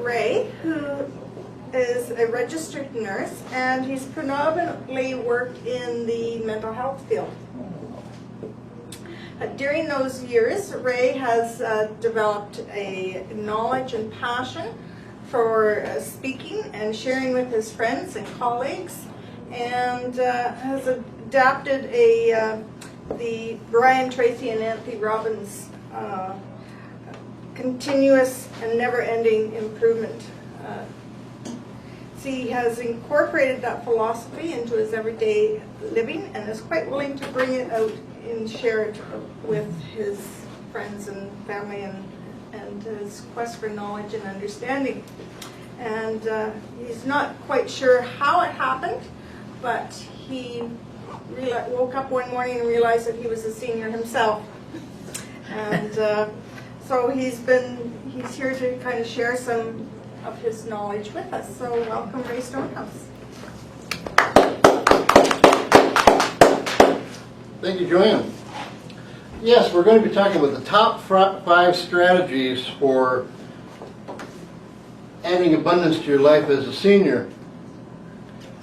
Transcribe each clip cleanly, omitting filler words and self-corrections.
Rae, who is a registered nurse, and he's predominantly worked in the mental health field. During those years, Rae has developed a knowledge and passion for speaking and sharing with his friends and colleagues, and has adapted the Brian Tracy and Anthony Robbins continuous and never-ending improvement. He has incorporated that philosophy into his everyday living and is quite willing to bring it out and share it with his friends and family and his quest for knowledge and understanding. And he's not quite sure how it happened, but he woke up one morning and realized that he was a senior himself. And so he's here to kind of share some of his knowledge with us. So welcome, Rae Stonehouse. Thank you, Joanne. Yes, we're going to be talking about the top 5 strategies for adding abundance to your life as a senior.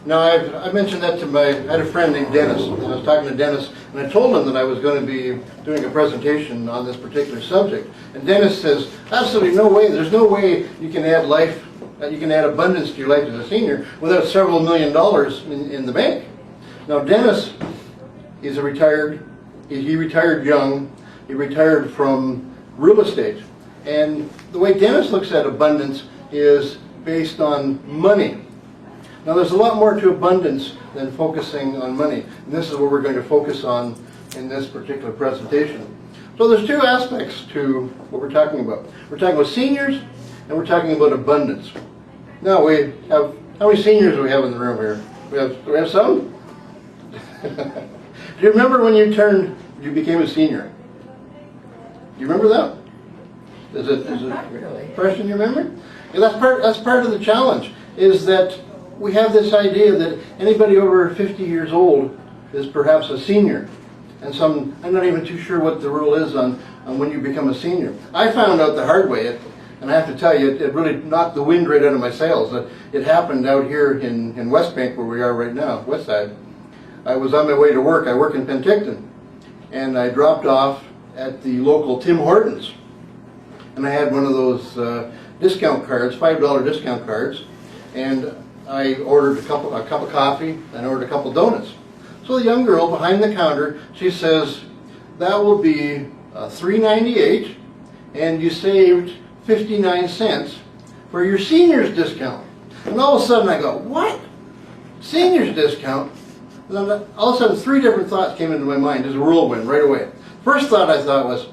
Now, I mentioned that to I had a friend named Dennis, and I was talking to Dennis, and I told him that I was going to be doing a presentation on this particular subject. And Dennis says, absolutely no way, there's no way you can add abundance to your life as a senior without several $1 million in the bank. Now, Dennis is he retired young, he retired from real estate. And the way Dennis looks at abundance is based on money. Now, there's a lot more to abundance than focusing on money, and this is what we're going to focus on in this particular presentation. So there's 2 aspects to what we're talking about. We're talking about seniors, and we're talking about abundance. Now, we have, how many seniors do we have in the room here? Do we have some? Do you remember when you became a senior? Do you remember that? Is it Not really. fresh in your memory? Yeah, that's part of the challenge, is that we have this idea that anybody over 50 years old is perhaps a senior. And I'm not even too sure what the rule is on when you become a senior. I found out the hard way, and I have to tell you, it really knocked the wind right out of my sails. It happened out here in Westbank, where we are right now, West Side. I was on my way to work. I work in Penticton. And I dropped off at the local Tim Hortons. And I had one of those discount cards, $5 discount cards. And I ordered a cup of coffee and ordered a couple donuts. So the young girl behind the counter, she says, that will be $3.98, and you saved 59 cents for your senior's discount. And all of a sudden I go, what? Senior's discount? And then all of a sudden 3 different thoughts came into my mind, as a whirlwind right away. First thought I thought was,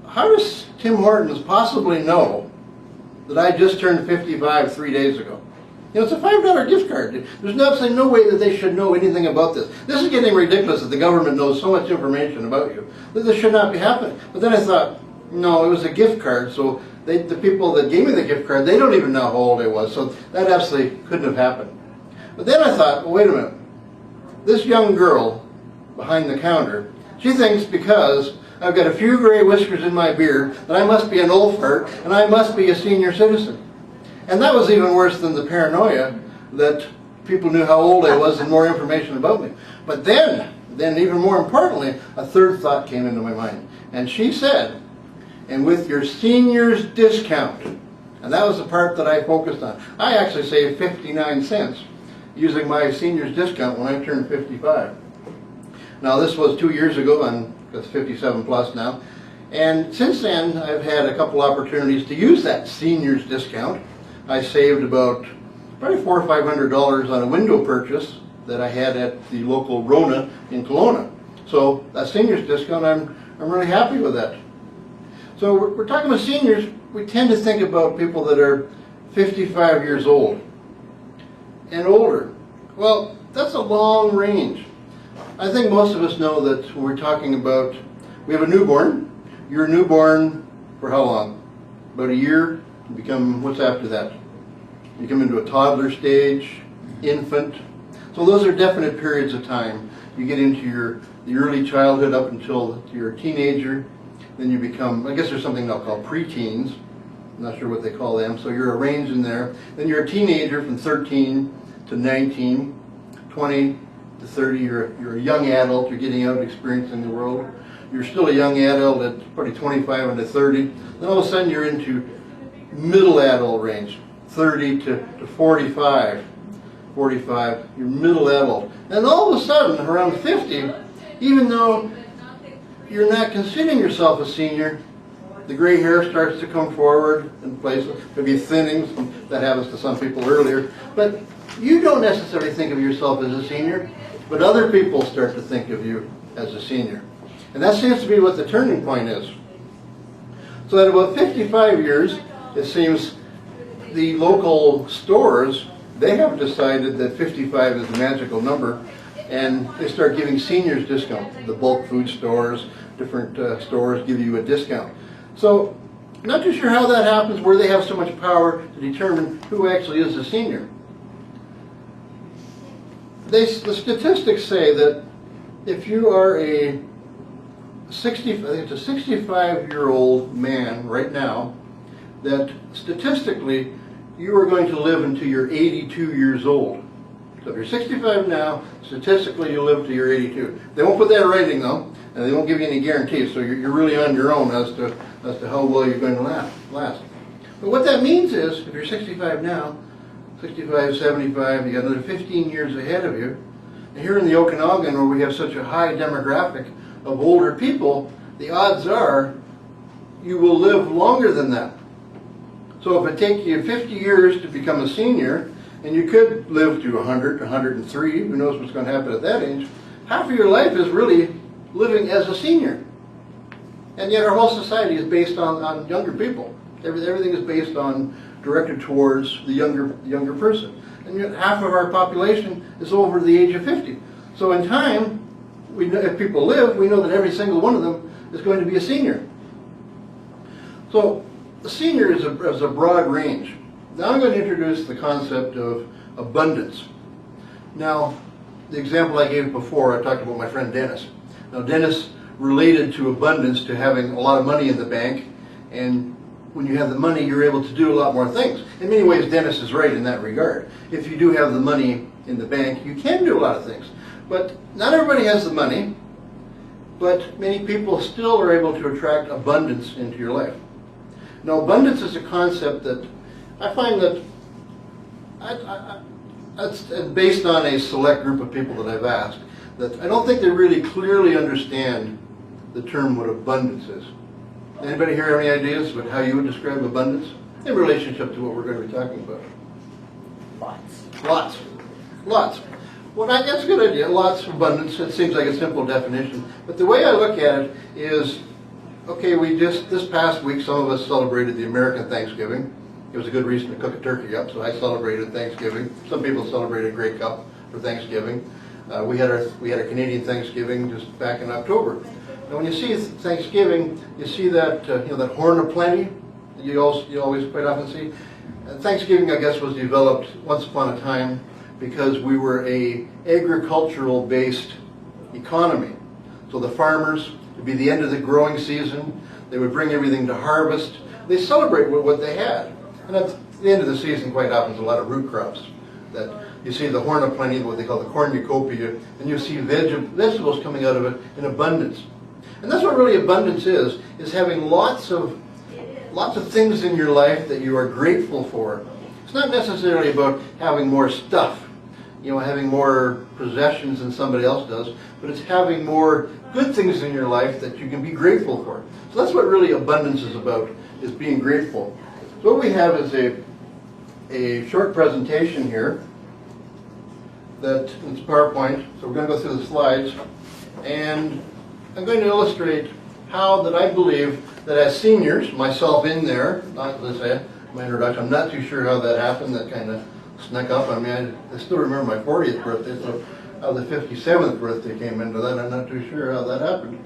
how does Tim Hortons possibly know that I just turned 55 3 days ago? You know, it's a $5 gift card. There's absolutely no way that they should know anything about this. This is getting ridiculous that the government knows so much information about you. This should not be happening. But then I thought, no, it was a gift card, so the people that gave me the gift card, they don't even know how old I was, so that absolutely couldn't have happened. But then I thought, well, wait a minute. This young girl behind the counter, she thinks because I've got a few gray whiskers in my beard that I must be an old fart and I must be a senior citizen. And that was even worse than the paranoia that people knew how old I was and more information about me. But then even more importantly, a third thought came into my mind. And she said, and with your senior's discount, and that was the part that I focused on. I actually saved 59 cents using my senior's discount when I turned 55. Now this was 2 years ago, I'm 57 plus now. And since then, I've had a couple opportunities to use that senior's discount. I saved probably $400 or $500 on a window purchase that I had at the local Rona in Kelowna. So that senior's discount, I'm really happy with that. So we're talking about seniors. We tend to think about people that are 55 years old and older. Well, that's a long range. I think most of us know that when we're talking about, we have a newborn. You're a newborn for how long? About a year? You become, what's after that? You come into a toddler stage, infant. So those are definite periods of time. You get into the early childhood up until you're a teenager. Then you become, I guess there's something now called preteens. I'm not sure what they call them, so you're arranged in there. Then you're a teenager from 13 to 19, 20 to 30, you're a young adult, you're getting out and experiencing the world. You're still a young adult at probably 25 into 30. Then all of a sudden you're into middle adult range, 30 to 45. 45, you're middle adult. And all of a sudden, around 50, even though you're not considering yourself a senior, the gray hair starts to come forward in places. Maybe thinning, that happens to some people earlier. But you don't necessarily think of yourself as a senior, but other people start to think of you as a senior. And that seems to be what the turning point is. So at about 55 years, it seems the local stores, they have decided that 55 is the magical number, and they start giving seniors discounts. The bulk food stores, different stores give you a discount. So, not too sure how that happens, where they have so much power to determine who actually is a senior. The statistics say that if you are a 65-year-old man right now, that statistically you are going to live until you're 82 years old. So if you're 65 now, statistically you'll live until you're 82. They won't put that in writing though, and they won't give you any guarantees, so you're really on your own as to how well you're going to last. But what that means is, if you're 65 now, 65, 75, you got another 15 years ahead of you. And here in the Okanagan, where we have such a high demographic of older people, the odds are you will live longer than that. So if it takes you 50 years to become a senior, and you could live to 100, 103, who knows what's going to happen at that age, half of your life is really living as a senior. And yet our whole society is based on younger people. Everything is based on, directed towards the younger person. And yet half of our population is over the age of 50. So in time, if people live, we know that every single one of them is going to be a senior. So the senior is a broad range. Now I'm going to introduce the concept of abundance. Now, the example I gave before, I talked about my friend Dennis. Now Dennis related to abundance to having a lot of money in the bank, and when you have the money, you're able to do a lot more things. In many ways, Dennis is right in that regard. If you do have the money in the bank, you can do a lot of things. But not everybody has the money, but many people still are able to attract abundance into your life. Now, abundance is a concept that I find that it's based on a select group of people that I've asked, that I don't think they really clearly understand the term what abundance is. Anybody here have any ideas about how you would describe abundance in relationship to what we're going to be talking about? Lots. Well, that's a good idea. Lots of abundance. It seems like a simple definition. But the way I look at it is, okay, this past week, some of us celebrated the American Thanksgiving. It was a good reason to cook a turkey up, so I celebrated Thanksgiving. Some people celebrated Grey Cup for Thanksgiving. We had a Canadian Thanksgiving just back in October. Now, when you see Thanksgiving, you see that that horn of plenty that you always quite often see. Thanksgiving, I guess, was developed once upon a time because we were a agricultural-based economy. So the farmers, it would be the end of the growing season. They would bring everything to harvest. They celebrate with what they had. And at the end of the season, quite often, there's a lot of root crops. That you see the horn of plenty, what they call the cornucopia, and you see vegetables coming out of it in abundance. And that's what really abundance is having lots of things in your life that you are grateful for. It's not necessarily about having more stuff, having more possessions than somebody else does, but it's having more good things in your life that you can be grateful for. So that's what really abundance is about, is being grateful. So what we have is a short presentation here that it's PowerPoint, so we're going to go through the slides, and I'm going to illustrate how that I believe that as seniors, myself in there, not to say my introduction, I'm not too sure how that happened, that kind of snuck up. I mean, I still remember my 40th birthday, so how the 57th birthday came into that, I'm not too sure how that happened.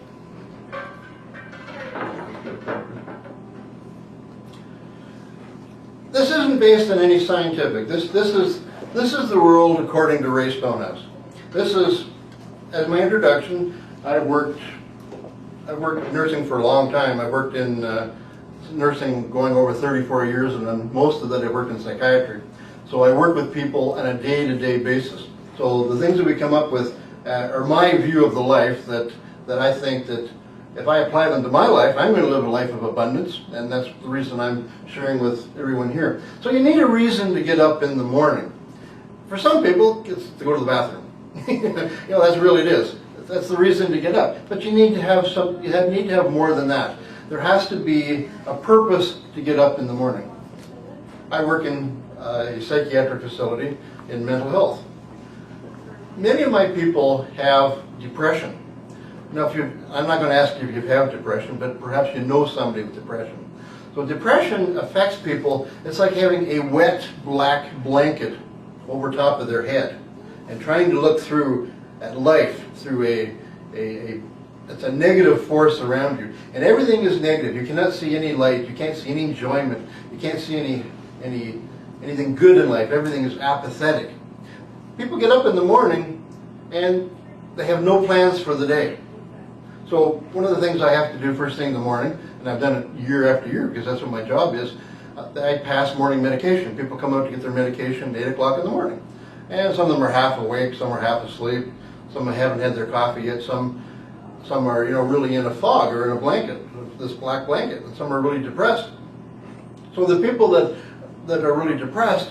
This isn't based on any scientific. This is the world according to Rae Stonehouse. This is, as my introduction, I've worked nursing for a long time. I've worked in nursing going over 34 years, and then most of that I worked in psychiatry. So I work with people on a day-to-day basis. So the things that we come up with are my view of the life that I think that if I apply them to my life, I'm going to live a life of abundance, and that's the reason I'm sharing with everyone here. So you need a reason to get up in the morning. For some people, it's to go to the bathroom. That's really it is. That's the reason to get up. But you need to have need to have more than that. There has to be a purpose to get up in the morning. I work in a psychiatric facility in mental health. Many of my people have depression. Now, I'm not going to ask you if you have depression, but perhaps you know somebody with depression. So depression affects people. It's like having a wet black blanket over top of their head and trying to look through at life through it's a negative force around you. And everything is negative. You cannot see any light. You can't see any enjoyment. You can't see anything good in life. Everything is apathetic. People get up in the morning and they have no plans for the day. So one of the things I have to do first thing in the morning, and I've done it year after year because that's what my job is, I pass morning medication. People come out to get their medication at 8 o'clock in the morning. And some of them are half awake, some are half asleep, some haven't had their coffee yet, some are really in a fog or in a blanket, this black blanket, and some are really depressed. So the people that are really depressed,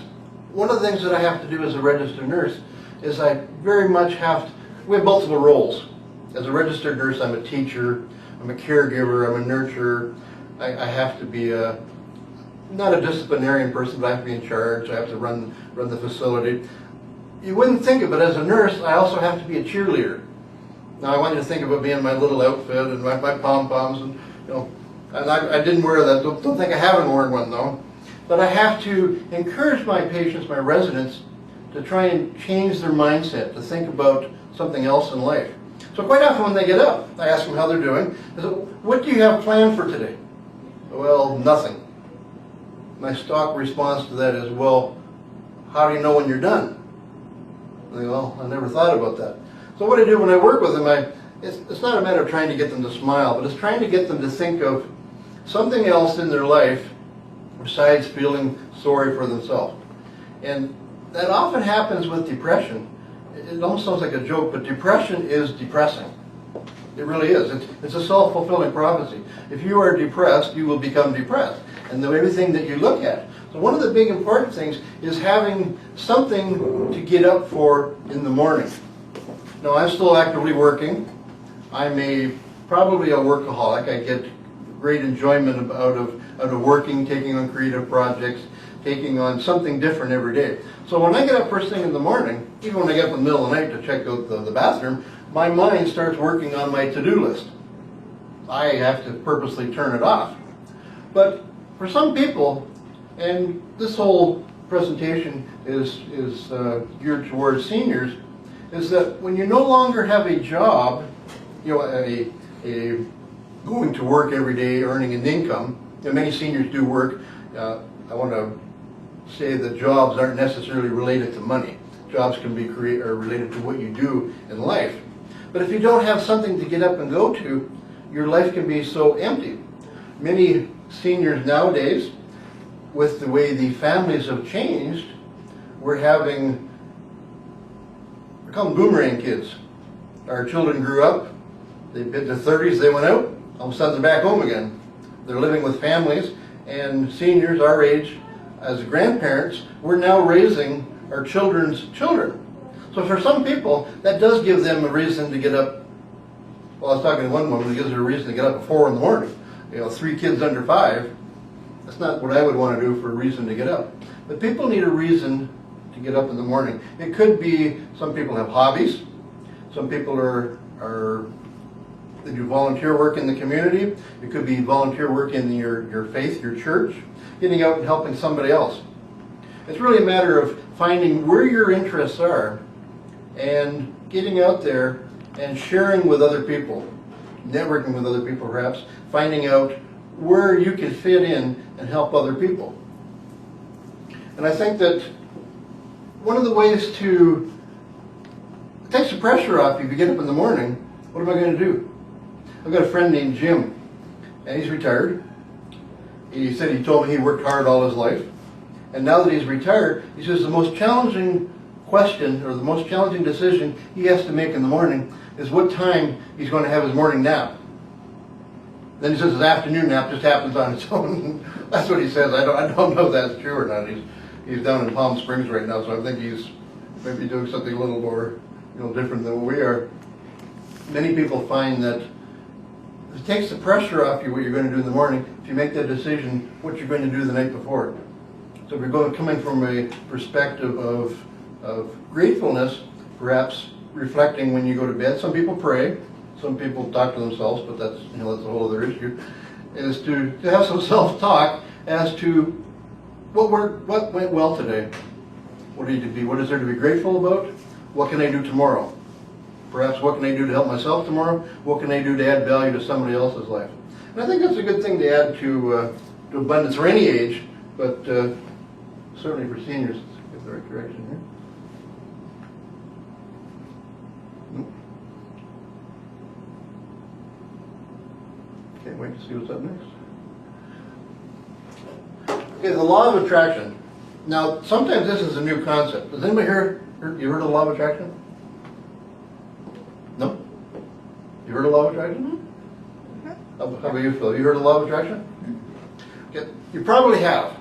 one of the things that I have to do as a registered nurse is I very much we have multiple roles. As a registered nurse, I'm a teacher, I'm a caregiver, I'm a nurturer. I have to be not a disciplinarian person, but I have to be in charge. I have to run the facility. You wouldn't think of it as a nurse. I also have to be a cheerleader. Now I want you to think about me in my little outfit and my pom-poms, and and I didn't wear that. Don't think I haven't worn one though. But I have to encourage my patients, my residents, to try and change their mindset, to think about something else in life. So quite often when they get up, I ask them how they're doing. I say, what do you have planned for today? Well, nothing. My stock response to that is, well, how do you know when you're done? I say, well, I never thought about that. So what I do when I work with them, it's not a matter of trying to get them to smile, but it's trying to get them to think of something else in their life besides feeling sorry for themselves. And that often happens with depression. It almost sounds like a joke, but depression is depressing. It really is. It's a self-fulfilling prophecy. If you are depressed, you will become depressed. And everything that you look at. So one of the big important things is having something to get up for in the morning. Now, I'm still actively working. I'm probably a workaholic. I get great enjoyment out of working, taking on creative projects, taking on something different every day. So when I get up first thing in the morning, even when I get up in the middle of the night to check out the bathroom, my mind starts working on my to-do list. I have to purposely turn it off. But for some people, and this whole presentation is geared towards seniors, is that when you no longer have a job, a going to work every day, earning an income, and many seniors do work. I want to say that jobs aren't necessarily related to money. Jobs can be related to what you do in life. But if you don't have something to get up and go to, your life can be so empty. Many seniors nowadays, with the way the families have changed, we call them boomerang kids. Our children grew up, they hit their 30s, they went out, all of a sudden they're back home again. They're living with families, and seniors our age, as grandparents, we're now raising our children's children. So for some people, that does give them a reason to get up. Well, I was talking to one woman, it gives her a reason to get up at 4 in the morning. 3 kids under 5, that's not what I would want to do for a reason to get up. But people need a reason to get up in the morning. It could be, some people have hobbies, some people they do volunteer work in the community. It could be volunteer work in your faith, your church, getting out and helping somebody else. It's really a matter of finding where your interests are and getting out there and sharing with other people, networking with other people perhaps, finding out where you can fit in and help other people. And I think that one of the ways to take the pressure off you if you get up in the morning, what am I going to do? I've got a friend named Jim, and he's retired, He said he told me he worked hard all his life. And now that he's retired, he says the most challenging question or the most challenging decision he has to make in the morning is what time he's going to have his morning nap. Then he says his afternoon nap just happens on its own. That's what he says. I don't know if that's true or not. He's down in Palm Springs right now, so I think he's maybe doing something a little more different than what we are. Many people find that it takes the pressure off you what you're going to do in the morning if you make that decision what you're going to do the night before. So if you're coming from a perspective of gratefulness, perhaps reflecting when you go to bed. Some people pray, some people talk to themselves, but that's that's a whole other issue. Is to have some self-talk as to what went well today. What is there to be grateful about? What can I do tomorrow? Perhaps what can I do to help myself tomorrow? What can I do to add value to somebody else's life? And I think that's a good thing to add to abundance for any age, but certainly for seniors, get the right direction here. Can't wait to see what's up next. Okay, the law of attraction. Now, sometimes this is a new concept. Has anybody you heard of the law of attraction? No? You heard of the law of attraction? How about you, Phil? You heard of the law of attraction? Okay. You probably have.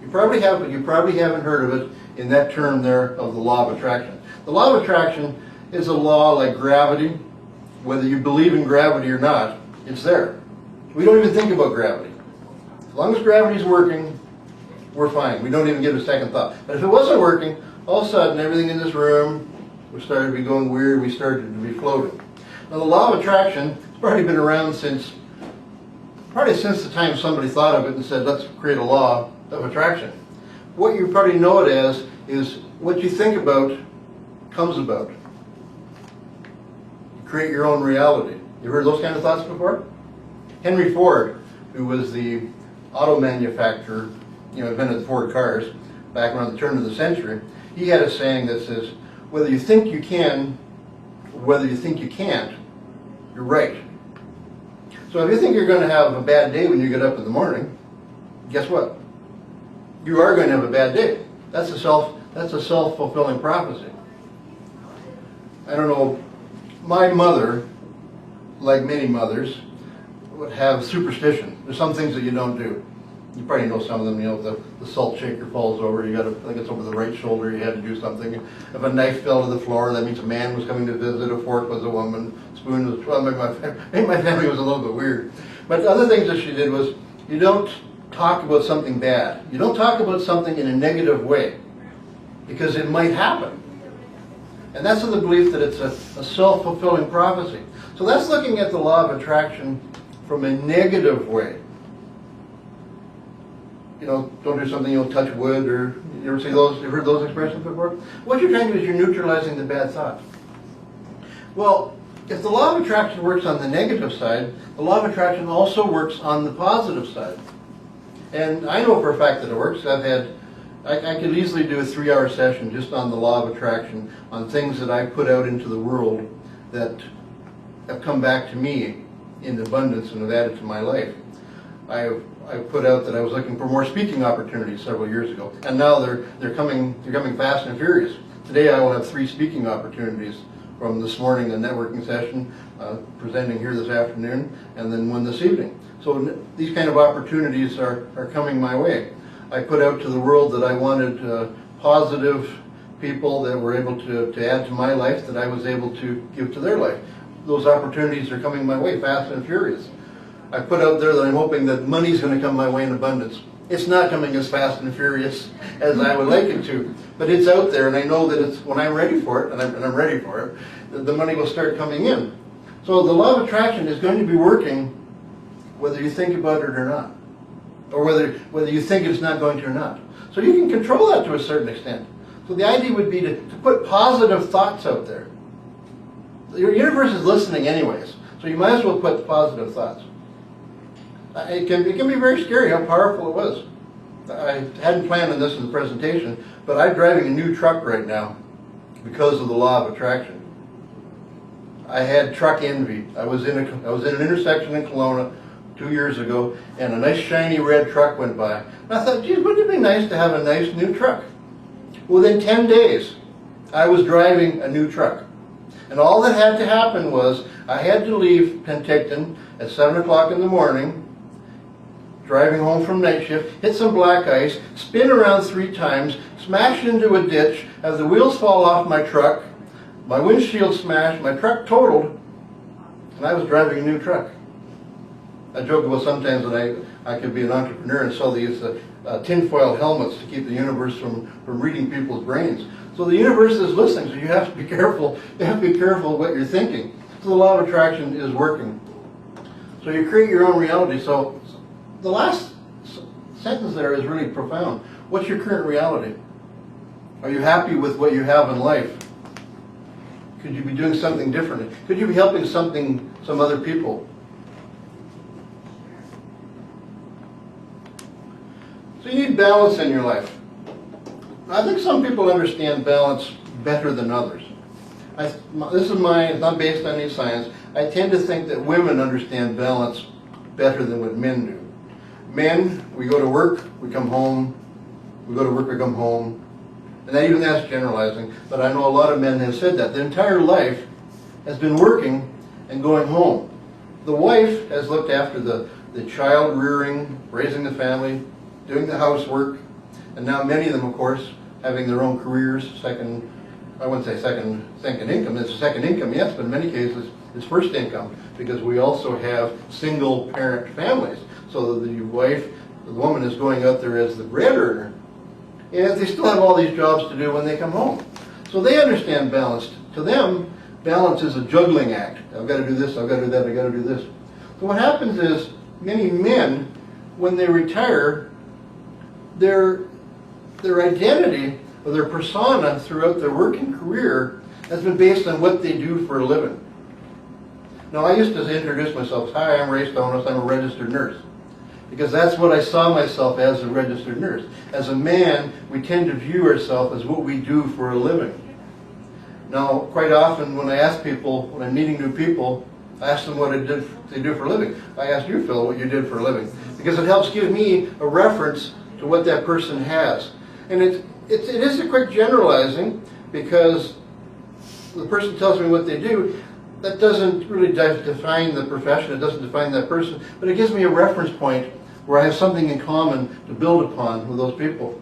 You probably have, but you probably haven't heard of it in that term there of the law of attraction. The law of attraction is a law like gravity. Whether you believe in gravity or not, it's there. We don't even think about gravity. As long as gravity's working, we're fine. We don't even give it a second thought. But if it wasn't working, all of a sudden everything in this room started to be going weird. We started to be floating. Now the law of attraction has probably been around since the time somebody thought of it and said, let's create a law of attraction. What you probably know it as is what you think about comes about. You create your own reality. You heard those kind of thoughts before? Henry Ford, who was the auto manufacturer, invented the Ford cars back around the turn of the century, he had a saying that says, whether you think you can, or whether you think you can't, you're right. So if you think you're going to have a bad day when you get up in the morning, guess what? You are going to have a bad day. That's a self-fulfilling prophecy. I don't know, my mother, like many mothers, would have superstition. There's some things that you don't do. You probably know some of them, the salt shaker falls over, I think it's over the right shoulder, you had to do something. If a knife fell to the floor, that means a man was coming to visit, a fork was a woman, spoon was, well, my family was a little bit weird. But other things that she did was, you don't talk about something bad. You don't talk about something in a negative way, because it might happen. And that's in the belief that it's a self-fulfilling prophecy. So that's looking at the law of attraction from a negative way. Don't do something, touch wood, or you ever see those, you've heard those expressions before? What you're trying to do is you're neutralizing the bad thoughts. Well, if the law of attraction works on the negative side, the law of attraction also works on the positive side. And I know for a fact that it works. I could easily do a 3-hour session just on the law of attraction, on things that I put out into the world that have come back to me in abundance and have added to my life. I put out that I was looking for more speaking opportunities several years ago, and now they're coming fast and furious. Today I will have 3 speaking opportunities from this morning, the networking session, presenting here this afternoon, and then one this evening. So these kind of opportunities are coming my way. I put out to the world that I wanted positive people that were able to add to my life, that I was able to give to their life. Those opportunities are coming my way fast and furious. I put out there that I'm hoping that money's going to come my way in abundance. It's not coming as fast and furious as I would like it to, but it's out there, and I know that it's when I'm ready for it, and I'm ready for it, the money will start coming in. So the law of attraction is going to be working whether you think about it or not, or whether you think it's not going to or not. So you can control that to a certain extent. So the idea would be to put positive thoughts out there. Your universe is listening anyways, so you might as well put positive thoughts. It can be very scary how powerful it was. I hadn't planned on this in the presentation, but I'm driving a new truck right now because of the law of attraction. I had truck envy. I was in an intersection in Kelowna 2 years ago, and a nice shiny red truck went by. And I thought, geez, wouldn't it be nice to have a nice new truck? Within 10 days, I was driving a new truck. And all that had to happen was I had to leave Penticton at 7 o'clock in the morning, driving home from night shift, hit some black ice, spin around 3 times, smash into a ditch, have the wheels fall off my truck, my windshield smashed, my truck totaled, and I was driving a new truck. I joke about sometimes that I could be an entrepreneur and sell these tinfoil helmets to keep the universe from reading people's brains. So the universe is listening, so you have to be careful. You have to be careful what you're thinking. So the law of attraction is working. So you create your own reality. So the last sentence there is really profound. What's your current reality? Are you happy with what you have in life? Could you be doing something differently? Could you be helping some other people? So you need balance in your life. I think some people understand balance better than others. This is it's not based on any science. I tend to think that women understand balance better than what men do. Men, we go to work, we come home, we go to work, we come home. And that's generalizing, but I know a lot of men have said that. Their entire life has been working and going home. The wife has looked after the child rearing, raising the family, doing the housework, and now many of them, of course, having their own careers, I wouldn't say second income. It's a second income, yes, but in many cases it's first income, because we also have single parent families. So the wife, the woman is going out there as the bread earner, and they still have all these jobs to do when they come home. So they understand balance. To them, balance is a juggling act. I've got to do this, I've got to do that, I've got to do this. So what happens is, many men, when they retire, their identity or their persona throughout their working career has been based on what they do for a living. Now, I used to introduce myself, hi, I'm Rae Stonehouse, I'm a registered nurse. Because that's what I saw myself as, a registered nurse. As a man, we tend to view ourselves as what we do for a living. Now, quite often when I ask people, when I'm meeting new people, I ask them what they do for a living. I ask you, Phil, what you did for a living. Because it helps give me a reference to what that person has. And it is a quick generalizing, because the person tells me what they do. That doesn't really define the profession, it doesn't define that person, but it gives me a reference point where I have something in common to build upon with those people.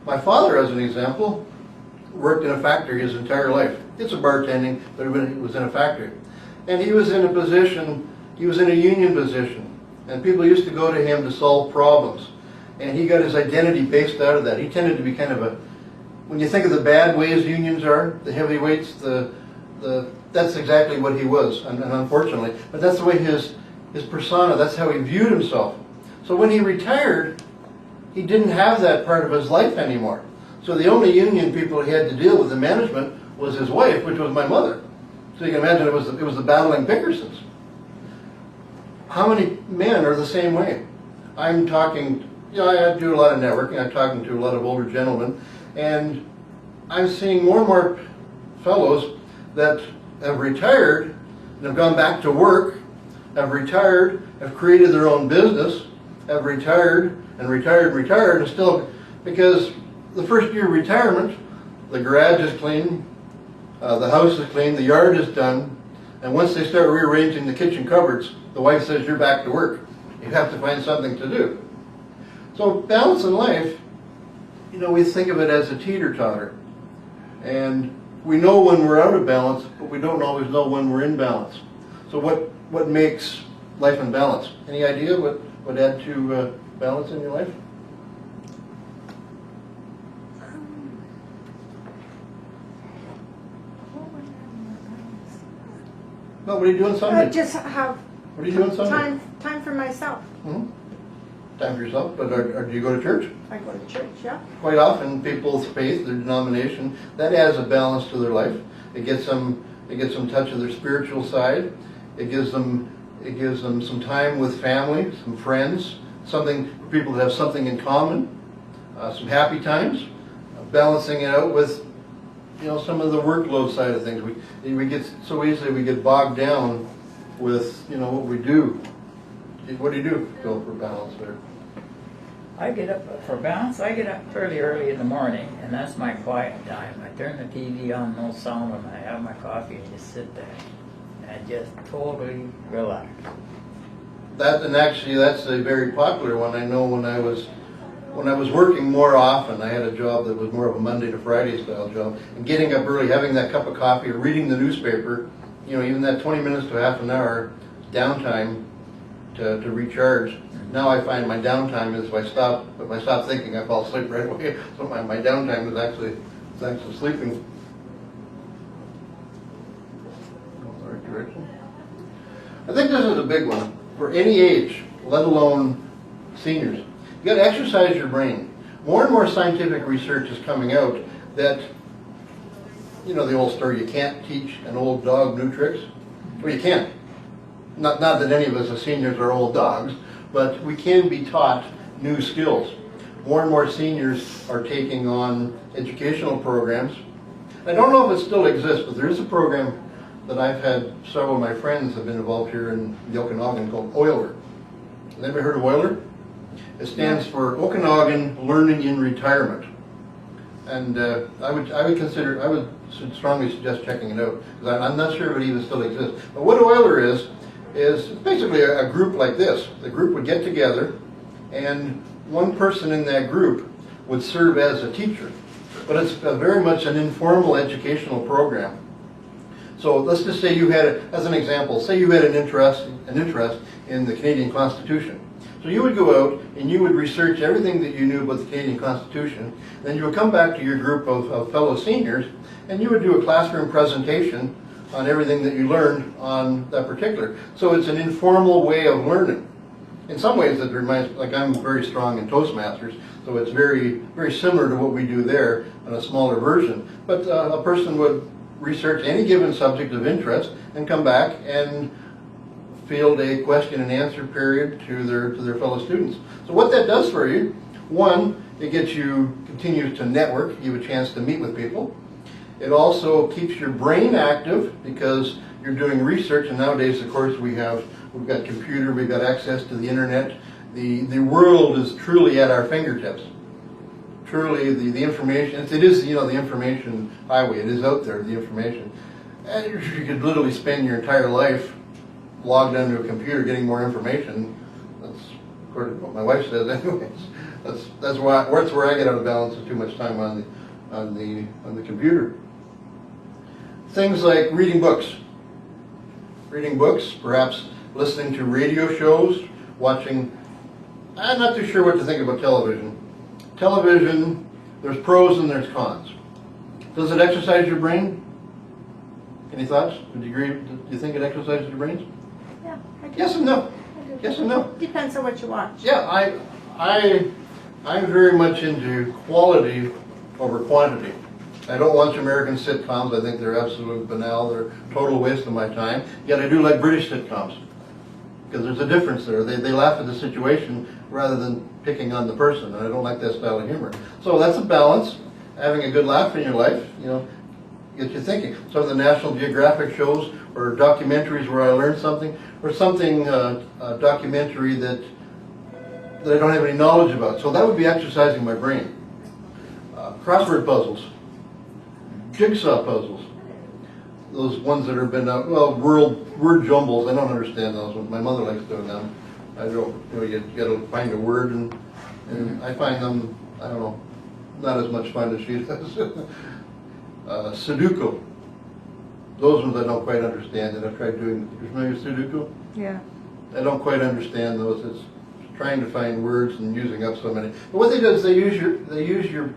My father, as an example, worked in a factory his entire life. It's a bartending, but he was in a factory. And he was in a position, he was in a union position, and people used to go to him to solve problems. And he got his identity based out of that. He tended to be kind of a, when you think of the bad ways unions are, the heavyweights, that's exactly what he was, and unfortunately. But that's the way his persona, that's how he viewed himself. So when he retired, he didn't have that part of his life anymore. So the only union people he had to deal with, the management, was his wife, which was my mother. So you can imagine it was the battling Bickersons. How many men are the same way? I'm talking, I do a lot of networking, I'm talking to a lot of older gentlemen, and I'm seeing more and more fellows that have retired and have gone back to work, have retired, have created their own business, have retired and retired, and still, because the first year of retirement, the garage is clean, the house is clean, the yard is done, and once they start rearranging the kitchen cupboards, the wife says, you're back to work. You have to find something to do. So balance in life, we think of it as a teeter-totter. And we know when we're out of balance, but we don't always know when we're in balance. So what makes life in balance? Any idea what would add to balance in your life? No, what are you doing Sunday? Just have What are you doing Sunday? time for myself. Mm-hmm. Time for yourself, but do you go to church? I go to church, yeah. Quite often, people's faith, their denomination, that adds a balance to their life. It gets them touch of their spiritual side. It gives them some time with family, some friends, something for people that have something in common, some happy times, balancing it out with some of the workload side of things. We get so easily we get bogged down with what we do What do you do, Phil, for balance there? I get up, for balance, I get up fairly early in the morning, and that's my quiet time. I turn the TV on, no sound, and I have my coffee and just sit there and just totally relax. And actually, that's a very popular one. I know when I was working more often, I had a job that was more of a Monday to Friday style job, and getting up early, having that cup of coffee, or reading the newspaper, even that 20 minutes to half an hour downtime to recharge. Now I find my downtime is if I stop thinking, I fall asleep right away. So my downtime is actually sleeping. Go in the right direction. I think this is a big one for any age, let alone seniors. You got to exercise your brain. More and more scientific research is coming out that, the old story, you can't teach an old dog new tricks. Well, you can. Not that any of us as seniors are old dogs, but we can be taught new skills. More and more seniors are taking on educational programs. I don't know if it still exists, but there is a program that I've had several of my friends have been involved here in the Okanagan called OILER. Have you ever heard of OILER? It stands for Okanagan Learning in Retirement. And I would strongly suggest checking it out, because I'm not sure if it even still exists. But what OILER is basically a group like this. The group would get together, and one person in that group would serve as a teacher. But it's very much an informal educational program. So let's just say you had, as an example, say you had an interest in the Canadian Constitution. So you would go out and you would research everything that you knew about the Canadian Constitution. Then you would come back to your group of fellow seniors, and you would do a classroom presentation on everything that you learned on that particular. So it's an informal way of learning. In some ways it reminds, like I'm very strong in Toastmasters, so it's very, very similar to what we do there in a smaller version. But a person would research any given subject of interest and come back and field a question and answer period to their fellow students. So what that does for you, one, it continues to network, you have a chance to meet with people. It also keeps your brain active because you're doing research, and nowadays, of course, we've got computer, we've got access to the internet. The world is truly at our fingertips. Truly, the information, it is, the information highway, it is out there, the information. And you could literally spend your entire life logged onto a computer getting more information. That's according to what my wife says anyways. That's where I get out of balance, is too much time on the computer. Things like reading books, perhaps listening to radio shows, watching. I'm not too sure what to think about television. Television, there's pros and there's cons. Does it exercise your brain? Any thoughts? Would you agree? Do you think it exercises your brains? Yeah, I do. Yes and no. I do. Yes and no. Depends on what you watch. Yeah, I'm very much into quality over quantity. I don't watch American sitcoms. I think they're absolutely banal. They're a total waste of my time. Yet I do like British sitcoms, because there's a difference there. They laugh at the situation rather than picking on the person, and I don't like that style of humor. So that's a balance. Having a good laugh in your life, gets you thinking. Some of the National Geographic shows or documentaries where I learned something, or something, a documentary that I don't have any knowledge about. So that would be exercising my brain. Crossword puzzles, jigsaw puzzles, those ones that have been, word jumbles. I don't understand those ones. My mother likes doing them. I don't, you got to find a word, and I find them, I don't know, not as much fun as she does. Sudoku. Those ones I don't quite understand, and I've tried doing. You familiar with Sudoku? Yeah. I don't quite understand those. It's trying to find words and using up so many. But what they do is they use your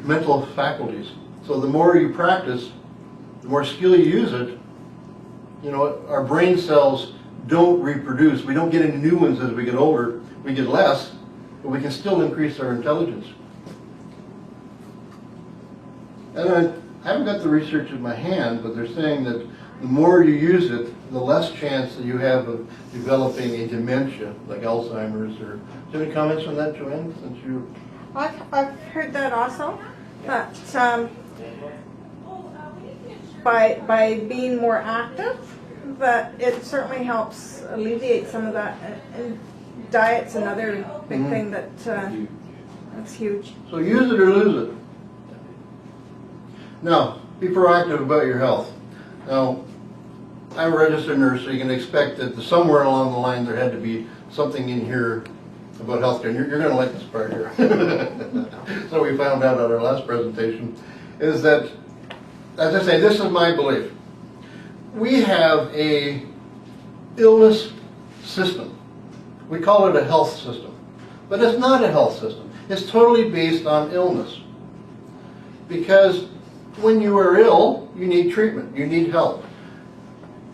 mental faculties. So the more you practice, the more skill you use it. Our brain cells don't reproduce. We don't get any new ones as we get older. We get less, but we can still increase our intelligence. And I haven't got the research in my hand, but they're saying that the more you use it, the less chance that you have of developing a dementia, like Alzheimer's. Or, do you have any comments on that, Joanne? Since you, I've heard that also, but by being more active, that it certainly helps alleviate some of that. And diet's another big thing that's huge. So use it or lose it. Now, be proactive about your health. Now, I'm a registered nurse, so you can expect that somewhere along the line there had to be something in here about healthcare. And you're going to like this part here. So we found out at our last presentation is that, as I say, this is my belief. We have a illness system. We call it a health system. But it's not a health system. It's totally based on illness. Because when you are ill, you need treatment, you need help.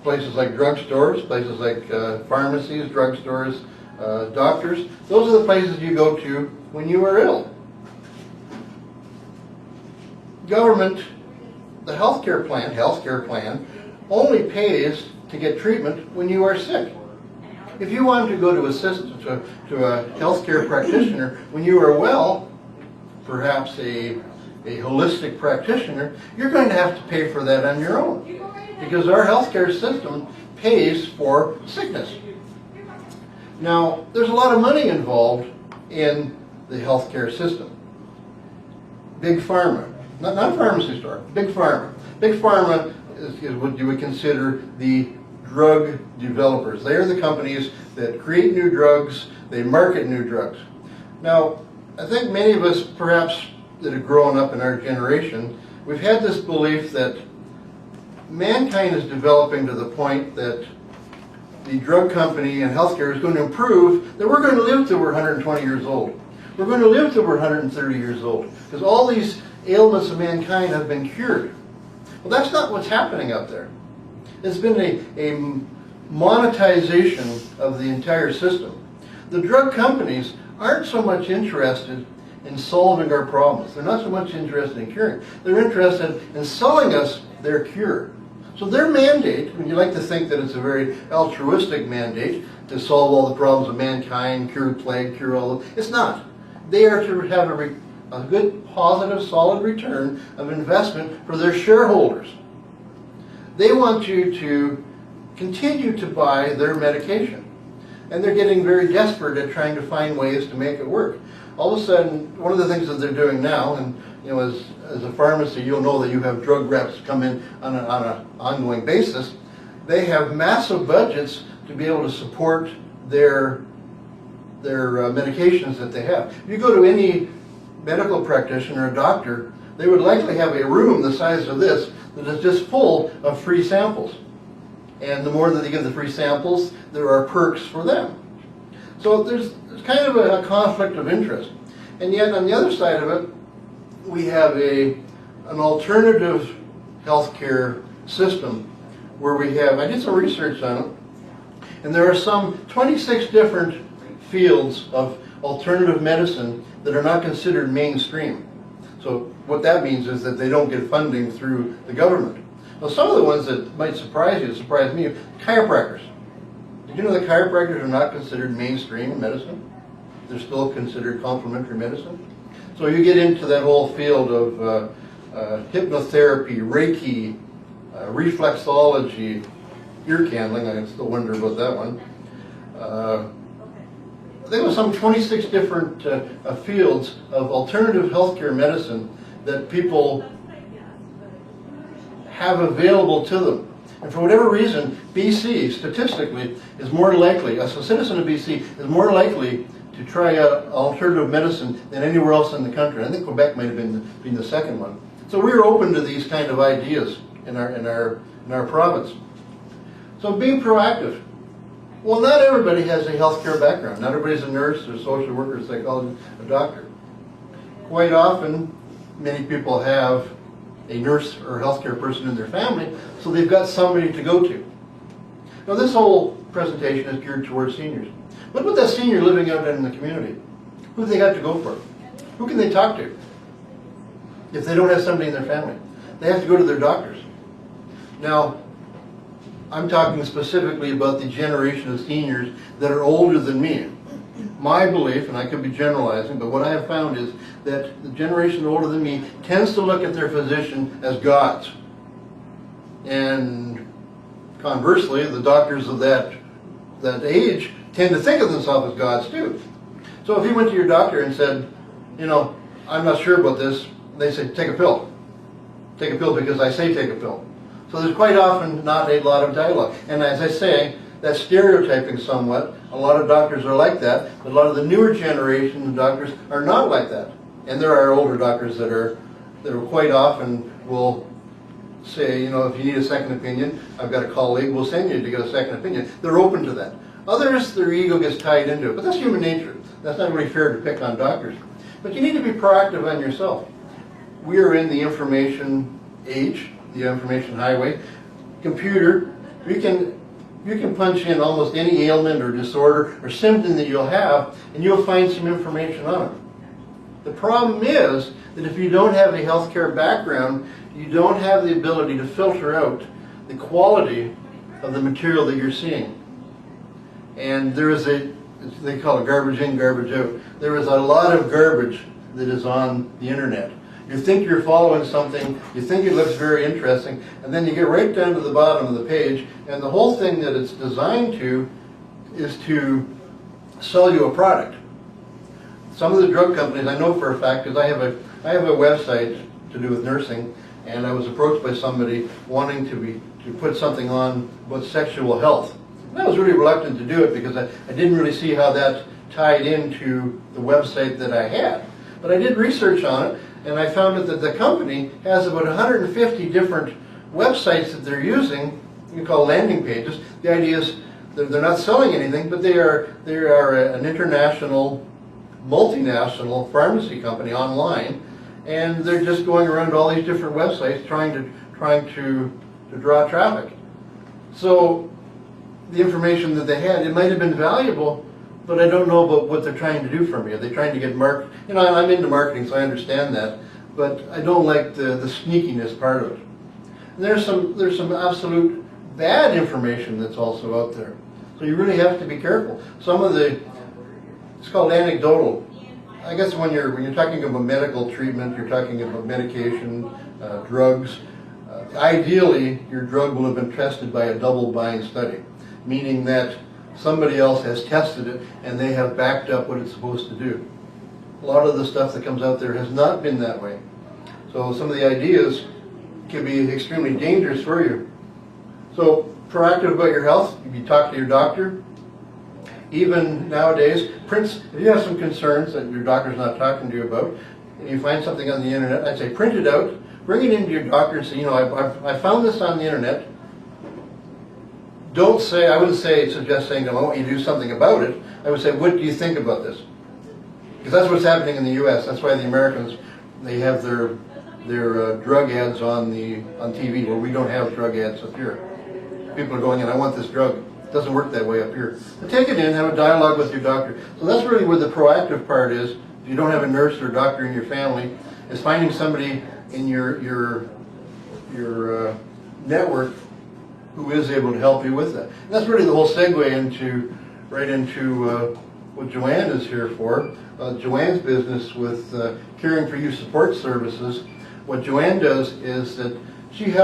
Places like drugstores, places like pharmacies, drugstores, doctors, those are the places you go to when you are ill. Government, the healthcare plan only pays to get treatment when you are sick. If you want to go to a healthcare practitioner when you are well, perhaps a holistic practitioner, you're going to have to pay for that on your own, because our healthcare system pays for sickness. Now, there's a lot of money involved in the healthcare system. Big pharma, not a pharmacy store, big pharma. Big pharma is what you would consider the drug developers. They are the companies that create new drugs, they market new drugs. Now, I think many of us, perhaps that have grown up in our generation, we've had this belief that mankind is developing to the point that the drug company and healthcare is going to improve, that we're going to live till we're 120 years old. We're going to live till we're 130 years old, because all these ailments of mankind have been cured. Well, that's not what's happening out there. It's been a monetization of the entire system. The drug companies aren't so much interested in solving our problems. They're not so much interested in curing. They're interested in selling us their cure. So their mandate, and you like to think that it's a very altruistic mandate to solve all the problems of mankind, cure plague, cure all of it. It's not. They are to have a good, positive, solid return of investment for their shareholders. They want you to continue to buy their medication. And they're getting very desperate at trying to find ways to make it work. All of a sudden, one of the things that they're doing now, and you know, as a pharmacy, you'll know that you have drug reps come in on an ongoing basis. They have massive budgets to be able to support their medications that they have. If you go to any medical practitioner or doctor, they would likely have a room the size of this that is just full of free samples. And the more that they give the free samples, there are perks for them. So there's kind of a conflict of interest. And yet on the other side of it, we have an alternative healthcare system where we have, I did some research on it, and there are some 26 different fields of alternative medicine that are not considered mainstream. So what that means is that they don't get funding through the government. Now, some of the ones that might surprise you, surprise me, chiropractors. Did you know that chiropractors are not considered mainstream medicine? They're still considered complementary medicine. So you get into that whole field of hypnotherapy, Reiki, reflexology, ear candling. I still wonder about that one. There were some 26 different fields of alternative healthcare medicine that people have available to them. And for whatever reason, BC, statistically, is more likely, a citizen of BC is more likely to try out alternative medicine than anywhere else in the country. I think Quebec might have been the second one. So we're open to these kind of ideas in our province. So being proactive. Well, not everybody has a healthcare background. Not everybody's a nurse or social worker, a psychologist, a doctor. Quite often, many people have a nurse or healthcare person in their family, so they've got somebody to go to. Now, this whole presentation is geared towards seniors. What about that senior living out in the community? Who do they got to go for? Who can they talk to if they don't have somebody in their family? They have to go to their doctors. Now, I'm talking specifically about the generation of seniors that are older than me. My belief, and I could be generalizing, but what I have found is that the generation older than me tends to look at their physician as gods and Conversely, the doctors of that age tend to think of themselves as gods too. So if you went to your doctor and said, you know, I'm not sure about this, they say, take a pill. Take a pill because I say take a pill. So there's quite often not a lot of dialogue. And as I say, that's stereotyping somewhat. A lot of doctors are like that, but a lot of the newer generation of doctors are not like that. And there are older doctors that are quite often will say, you know, if you need a second opinion, I've got a colleague, we'll send you to get a second opinion. They're open to that. Others, their ego gets tied into it, but that's human nature. That's not really fair to pick on doctors. But you need to be proactive on yourself. We are in the information age, the information highway. Computer, you can punch in almost any ailment or disorder or symptom that you'll have, and you'll find some information on it. The problem is that if you don't have a healthcare background, you don't have the ability to filter out the quality of the material that you're seeing. And there is they call it garbage in, garbage out. There is a lot of garbage that is on the internet. You think you're following something, you think it looks very interesting, and then you get right down to the bottom of the page, and the whole thing that it's designed to is to sell you a product. Some of the drug companies, I know for a fact, because I have a website to do with nursing, and I was approached by somebody wanting to put something on about sexual health. And I was really reluctant to do it because I didn't really see how that tied into the website that I had. But I did research on it, and I found out that the company has about 150 different websites that they're using, you call landing pages. The idea is they're not selling anything, but they are an international, multinational pharmacy company online, and they're just going around all these different websites trying to draw traffic. So the information that they had, it might have been valuable, but I don't know about what they're trying to do for me. Are they trying to get market? You know, I'm into marketing, so I understand that, but I don't like the sneakiness part of it. And there's some absolute bad information that's also out there. So you really have to be careful. Some of it's called anecdotal. I guess when you're talking about medical treatment, you're talking about medication, drugs. Ideally, your drug will have been tested by a double-blind study, meaning that somebody else has tested it and they have backed up what it's supposed to do. A lot of the stuff that comes out there has not been that way. So some of the ideas can be extremely dangerous for you. So proactive about your health, you talk to your doctor. Even nowadays, if you have some concerns that your doctor's not talking to you about, and you find something on the internet, I'd say print it out, bring it into your doctor and say, you know, I found this on the internet. Don't say, I wouldn't suggest saying, I want you to do something about it. I would say, what do you think about this? Because that's what's happening in the U.S. That's why the Americans, they have their drug ads on TV, where we don't have drug ads up here. People are going in, I want this drug. It doesn't work that way up here. But take it in, have a dialogue with your doctor. So that's really where the proactive part is. If you don't have a nurse or a doctor in your family, is finding somebody in your network who is able to help you with that. And that's really the whole segue into what Joanne is here for. Joanne's business with Caring for You support services. What Joanne does is that she's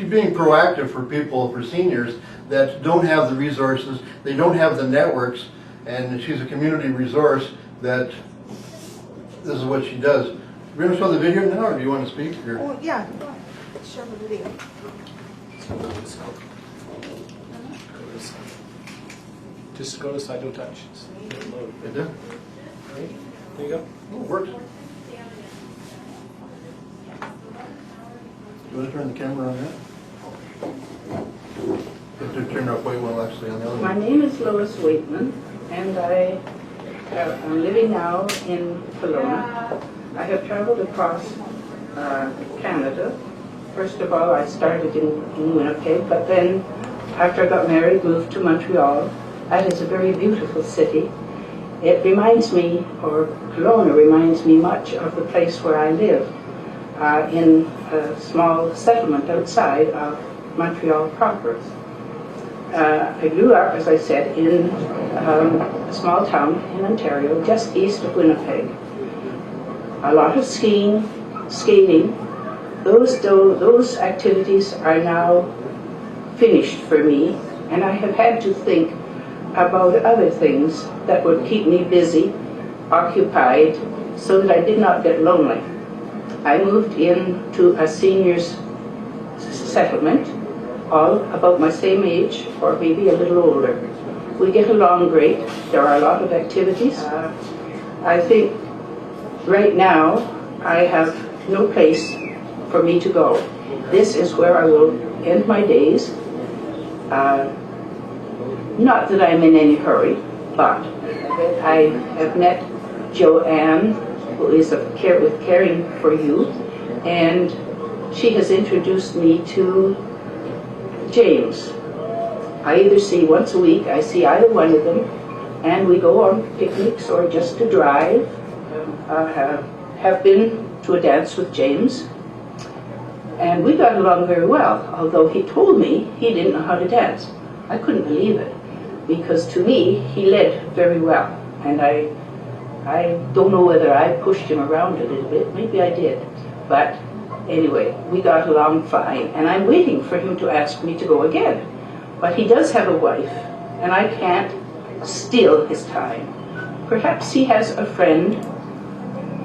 being proactive for people, for seniors that don't have the resources, they don't have the networks, and she's a community resource that this is what she does. We're going to show the video now, or do you want to speak? Or? Oh, yeah, go ahead. Let's show the video. Just go to side, don't touch. It did? Right? There you go. Oh, it works. You want to turn the camera on that? It turned out quite well actually on the other My one. name is Lois Waitman, and I'm living now in Kelowna. I have traveled across Canada. First of all, I started in Winnipeg, but then after I got married, moved to Montreal. That is a very beautiful city. It reminds me, or Kelowna reminds me much of the place where I live, in a small settlement outside of Montreal proper. I grew up, as I said, in a small town in Ontario, just east of Winnipeg. A lot of skiing, skating. Those activities are now finished for me, and I have had to think about other things that would keep me busy, occupied, so that I did not get lonely. I moved into a seniors settlement, all about my same age or maybe a little older. We get along great. There are a lot of activities. I think right now I have no place for me to go. This is where I will end my days. Not that I'm in any hurry, but I have met Joanne, who is with Caring for You, and she has introduced me to James. I either see once a week, I see either one of them, and we go on picnics or just to drive. Have been to a dance with James, and we got along very well, although he told me he didn't know how to dance. I couldn't believe it, because to me, he led very well, and I don't know whether I pushed him around a little bit. Maybe I did, but anyway, we got along fine, and I'm waiting for him to ask me to go again. But he does have a wife, and I can't steal his time. Perhaps he has a friend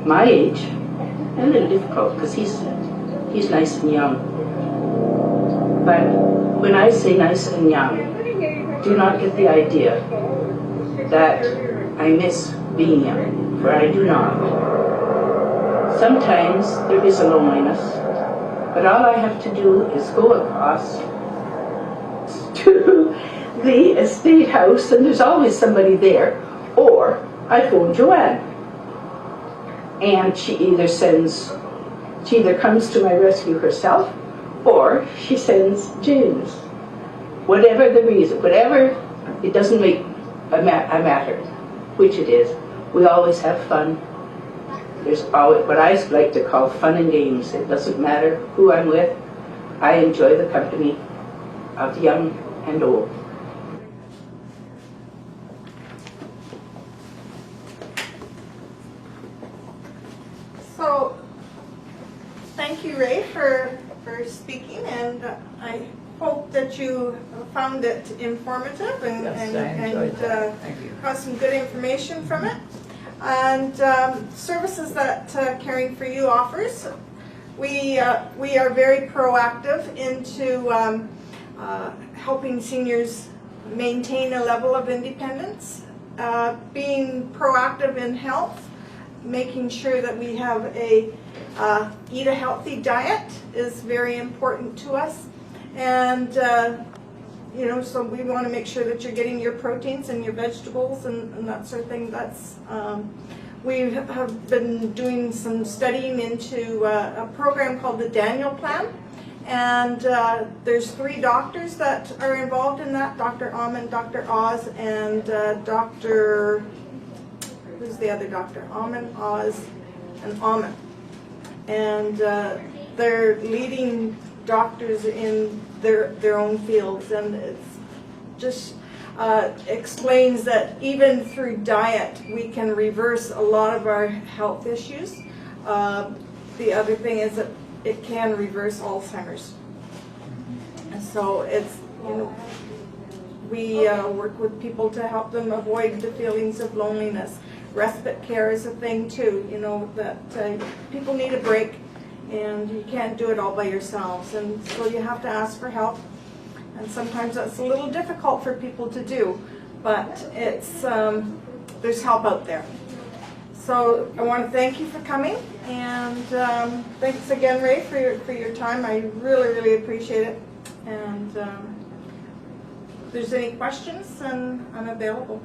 my age, a little difficult because he's nice and young. But when I say nice and young, do not get the idea that I miss being young, for I do not. Sometimes there is a loneliness, but all I have to do is go across to the estate house, and there's always somebody there, or I phone Joanne, and she either comes to my rescue herself, or she sends James. Whatever the reason, it doesn't make a matter which it is. We always have fun. There's always what I like to call fun and games. It doesn't matter who I'm with. I enjoy the company of young and old. So, thank you, Rae, for speaking, and I hope that you found it informative and, Yes, I enjoyed that. Thank you. got some good information from it. And services that Caring for You offers, we are very proactive into helping seniors maintain a level of independence, being proactive in health, making sure that we have eat a healthy diet is very important to us, and so we want to make sure that you're getting your proteins and your vegetables and that sort of thing. We have been doing some studying into a program called the Daniel Plan, and there's 3 doctors that are involved in that: Dr. Almond, Dr. Oz, and Dr. Who's the other doctor? Almond, Oz, and Almond. And they're leading doctors in their own fields, and it's just explains that even through diet we can reverse a lot of our health issues. The other thing is that it can reverse Alzheimer's, and so it's we work with people to help them avoid the feelings of loneliness. Respite care is a thing too, that people need a break, and you can't do it all by yourselves, and so you have to ask for help, and sometimes that's a little difficult for people to do, but it's there's help out there. So I want to thank you for coming, and thanks again, Rae, for your time. I really appreciate it, and if there's any questions, then I'm available.